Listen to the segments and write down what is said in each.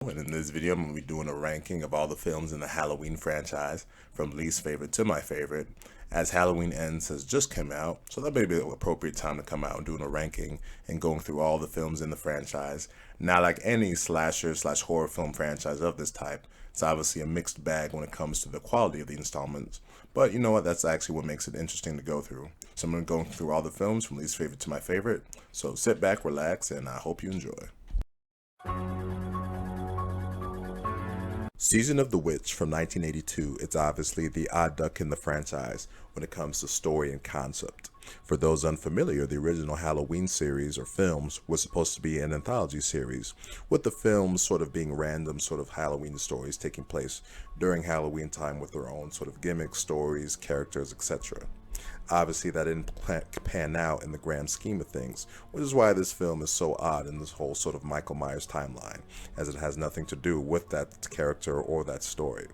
And in this video, I'm going to be doing a ranking of all the films in the Halloween franchise, from least favorite to my favorite, as Halloween Ends has just come out, so that may be the appropriate time to come out and doing a ranking and going through all the films in the franchise. Not like any slasher slash horror film franchise of this type, it's obviously a mixed bag when it comes to the quality of the installments, but you know what, that's actually what makes it interesting to go through. So I'm going to go through all the films from least favorite to my favorite, so sit back, relax, and I hope you enjoy. Season of the Witch from 1982, it's obviously the odd duck in the franchise when it comes to story and concept. For those unfamiliar, the original Halloween series or films was supposed to be an anthology series, with the films sort of being random sort of Halloween stories taking place during Halloween time with their own sort of gimmicks, stories, characters, etc. Obviously, that didn't pan out in the grand scheme of things, which is why this film is so odd in this whole sort of Michael Myers timeline, as it has nothing to do with that character or that story.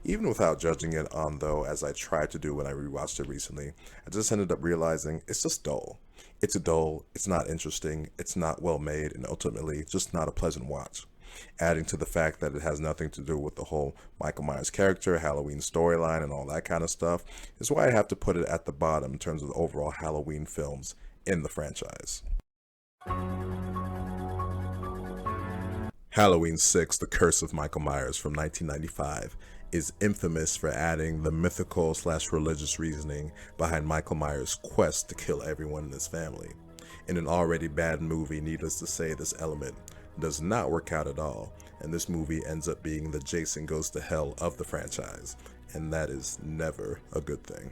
Even without judging it on, though, as I tried to do when I rewatched it recently, I just ended up realizing it's just dull. It's dull, it's not interesting, it's not well made, and ultimately just not a pleasant watch. Adding to the fact that it has nothing to do with the whole Michael Myers character, Halloween storyline, and all that kind of stuff, is why I have to put it at the bottom in terms of the overall Halloween films in the franchise. Halloween 6, The Curse of Michael Myers from 1995 is infamous for adding the mythical slash religious reasoning behind Michael Myers' quest to kill everyone in his family. In an already bad movie, needless to say, this element does not work out at all, and this movie ends up being the Jason Goes to Hell of the franchise, and that is never a good thing.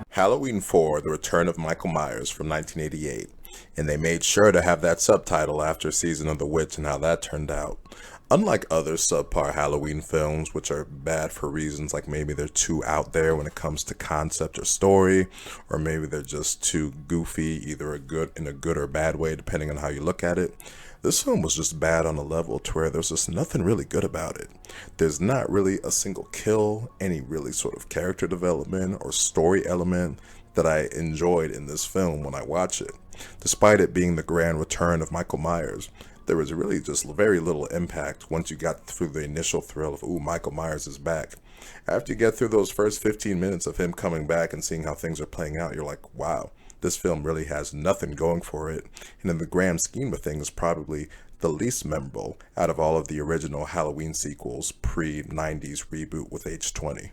Halloween 4, The Return of Michael Myers from 1988, and they made sure to have that subtitle after Season of the Witch and how that turned out. Unlike other subpar Halloween films, which are bad for reasons like maybe they're too out there when it comes to concept or story, or maybe they're just too goofy, either in a good or bad way, depending on how you look at it, this film was just bad on a level to where there's just nothing really good about it. There's not really a single kill, any really sort of character development or story element that I enjoyed in this film when I watch it. Despite it being the grand return of Michael Myers, there was really just very little impact once you got through the initial thrill of, ooh, Michael Myers is back. After you get through those first 15 minutes of him coming back and seeing how things are playing out, you're like, wow, this film really has nothing going for it, and in the grand scheme of things, probably the least memorable out of all of the original Halloween sequels pre-90s reboot with H20.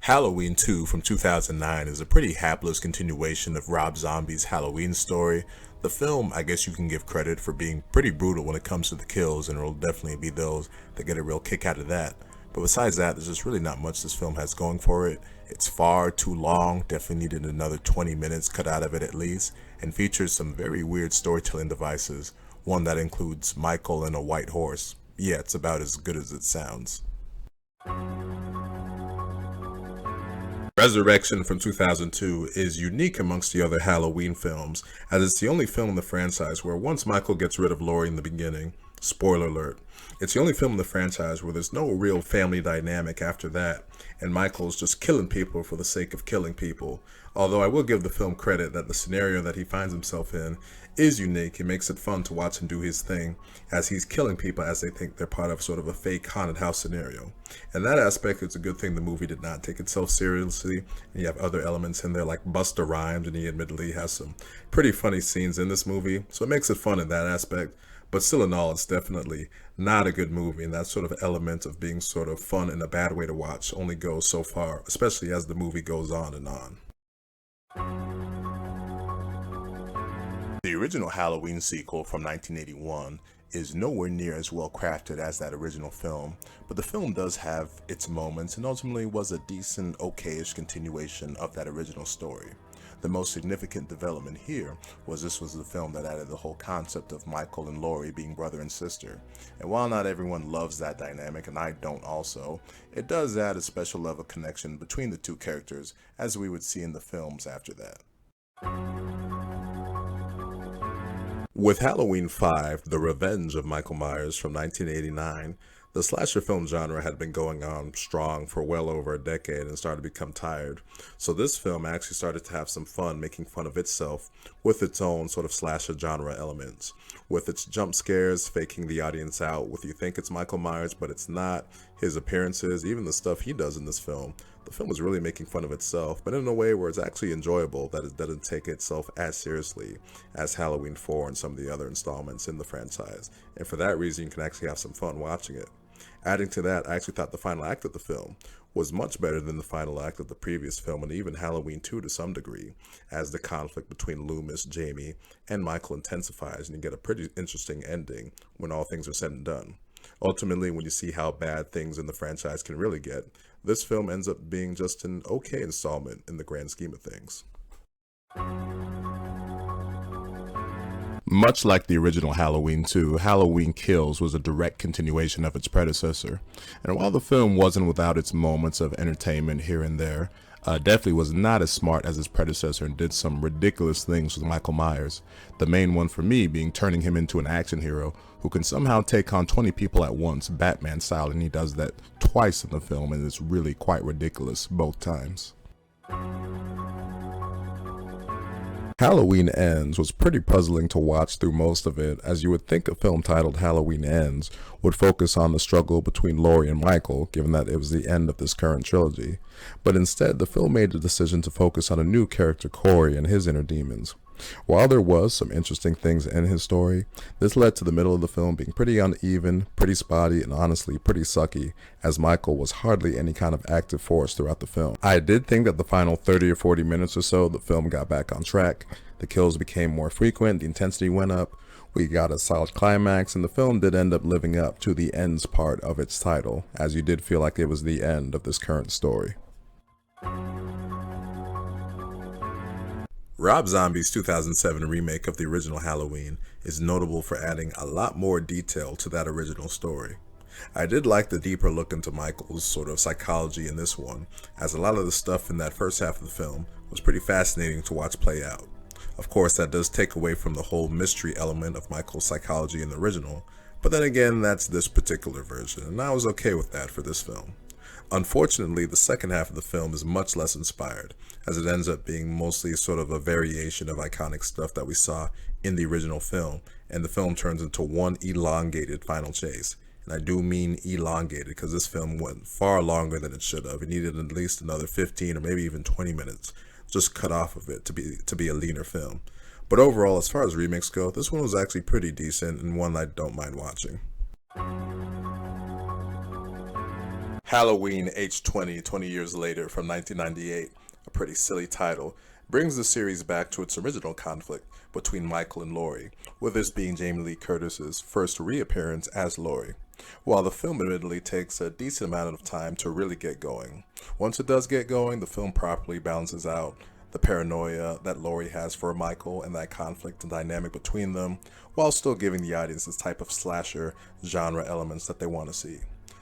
Halloween 2 from 2009 is a pretty hapless continuation of Rob Zombie's Halloween story. The film, I guess you can give credit for being pretty brutal when it comes to the kills, and it'll definitely be those that get a real kick out of that. But besides that, there's just really not much this film has going for it. It's far too long, definitely needed another 20 minutes cut out of it at least, and features some very weird storytelling devices, one that includes Michael and a white horse. Yeah, it's about as good as it sounds. Resurrection from 2002 is unique amongst the other Halloween films, as it's the only film in the franchise where once Michael gets rid of Laurie in the beginning, spoiler alert, it's the only film in the franchise where there's no real family dynamic after that, and Michael's just killing people for the sake of killing people. Although I will give the film credit that the scenario that he finds himself in is unique. It makes it fun to watch him do his thing as he's killing people as they think they're part of sort of a fake haunted house scenario. And that aspect is a good thing the movie did not take itself seriously. And you have other elements in there like Busta Rhymes, and he admittedly has some pretty funny scenes in this movie. So it makes it fun in that aspect. But still in all, it's definitely not a good movie, and that sort of element of being sort of fun in a bad way to watch only goes so far, especially as the movie goes on and on. The original Halloween sequel from 1981 is nowhere near as well crafted as that original film, but the film does have its moments and ultimately was a decent, okayish continuation of that original story. The most significant development here was this was the film that added the whole concept of Michael and Laurie being brother and sister. And while not everyone loves that dynamic, and I don't also, it does add a special level of connection between the two characters as we would see in the films after that. With Halloween 5, The Revenge of Michael Myers from 1989, The slasher film genre had been going on strong for well over a decade and started to become tired. So this film actually started to have some fun making fun of itself with its own sort of slasher genre elements. With its jump scares, faking the audience out with you think it's Michael Myers, but it's not, his appearances, even the stuff he does in this film. The film is really making fun of itself, but in a way where it's actually enjoyable, that it doesn't take itself as seriously as Halloween 4 and some of the other installments in the franchise. And for that reason, you can actually have some fun watching it. Adding to that, I actually thought the final act of the film was much better than the final act of the previous film and even Halloween 2 to some degree, as the conflict between Loomis, Jamie, and Michael intensifies and you get a pretty interesting ending when all things are said and done. Ultimately, when you see how bad things in the franchise can really get, this film ends up being just an okay installment in the grand scheme of things. Much like the original Halloween 2, Halloween Kills was a direct continuation of its predecessor. And while the film wasn't without its moments of entertainment here and there, definitely was not as smart as its predecessor and did some ridiculous things with Michael Myers. The main one for me being turning him into an action hero who can somehow take on 20 people at once, Batman style, and he does that twice in the film and it's really quite ridiculous both times. Halloween Ends was pretty puzzling to watch through most of it, as you would think a film titled Halloween Ends would focus on the struggle between Laurie and Michael, given that it was the end of this current trilogy. But instead, the film made the decision to focus on a new character, Corey, and his inner demons. While there was some interesting things in his story, this led to the middle of the film being pretty uneven, pretty spotty, and honestly pretty sucky, as Michael was hardly any kind of active force throughout the film. I did think that the final 30 or 40 minutes or so, the film got back on track, the kills became more frequent, the intensity went up, we got a solid climax, and the film did end up living up to the ends part of its title, as you did feel like it was the end of this current story. Rob Zombie's 2007 remake of the original Halloween is notable for adding a lot more detail to that original story. I did like the deeper look into Michael's sort of psychology in this one, as a lot of the stuff in that first half of the film was pretty fascinating to watch play out. Of course, that does take away from the whole mystery element of Michael's psychology in the original, but then again, that's this particular version, and I was okay with that for this film. Unfortunately, the second half of the film is much less inspired, as it ends up being mostly sort of a variation of iconic stuff that we saw in the original film, and the film turns into one elongated final chase. And I do mean elongated, because this film went far longer than it should have. It needed at least another 15 or maybe even 20 minutes just cut off of it to be a leaner film. But overall, as far as remakes go, this one was actually pretty decent and one I don't mind watching. Halloween H20, 20 years later from 1998, a pretty silly title, brings the series back to its original conflict between Michael and Laurie, with this being Jamie Lee Curtis's first reappearance as Laurie. While the film admittedly takes a decent amount of time to really get going, once it does get going, the film properly balances out the paranoia that Laurie has for Michael and that conflict and dynamic between them, while still giving the audience this type of slasher genre elements that they want to see.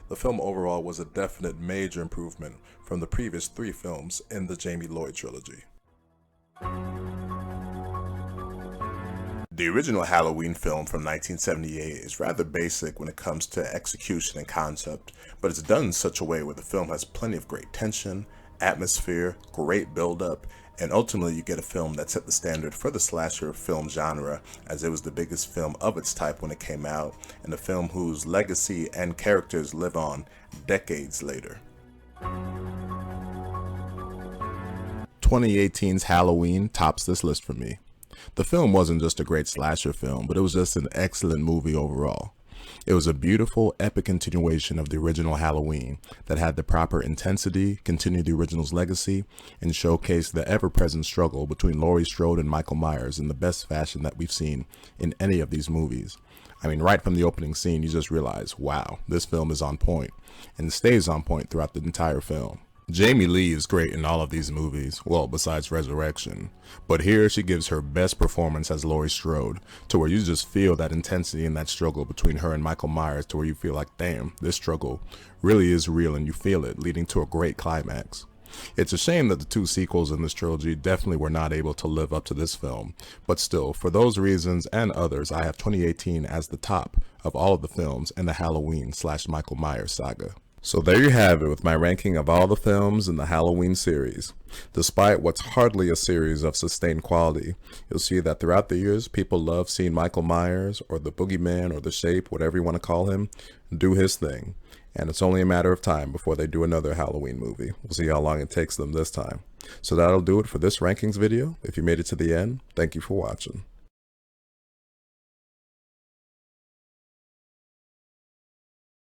The film overall was a definite major improvement from the previous 3 films in the Jamie Lloyd trilogy. The original Halloween film from 1978 is rather basic when it comes to execution and concept, but it's done in such a way where the film has plenty of great tension, atmosphere, great build-up, and ultimately you get a film that set the standard for the slasher film genre, as it was the biggest film of its type when it came out, and a film whose legacy and characters live on decades later. 2018's Halloween tops this list for me. The film wasn't just a great slasher film, but it was just an excellent movie overall. It was a beautiful, epic continuation of the original Halloween that had the proper intensity, continued the original's legacy, and showcased the ever-present struggle between Laurie Strode and Michael Myers in the best fashion that we've seen in any of these movies. I mean, right from the opening scene, you just realize, wow, this film is on point, and stays on point throughout the entire film. Jamie Lee is great in all of these movies, well, besides Resurrection, but here she gives her best performance as Laurie Strode, to where you just feel that intensity and that struggle between her and Michael Myers, to where you feel like, damn, this struggle really is real and you feel it, leading to a great climax. It's a shame that the two sequels in this trilogy definitely were not able to live up to this film, but still, for those reasons and others, I have 2018 as the top of all of the films in the Halloween/Michael Myers saga. So there you have it with my ranking of all the films in the Halloween series. Despite what's hardly a series of sustained quality, you'll see that throughout the years, people love seeing Michael Myers, or the Boogeyman, or the Shape, whatever you want to call him, do his thing. And it's only a matter of time before they do another Halloween movie. We'll see how long it takes them this time. So that'll do it for this rankings video. If you made it to the end, thank you for watching.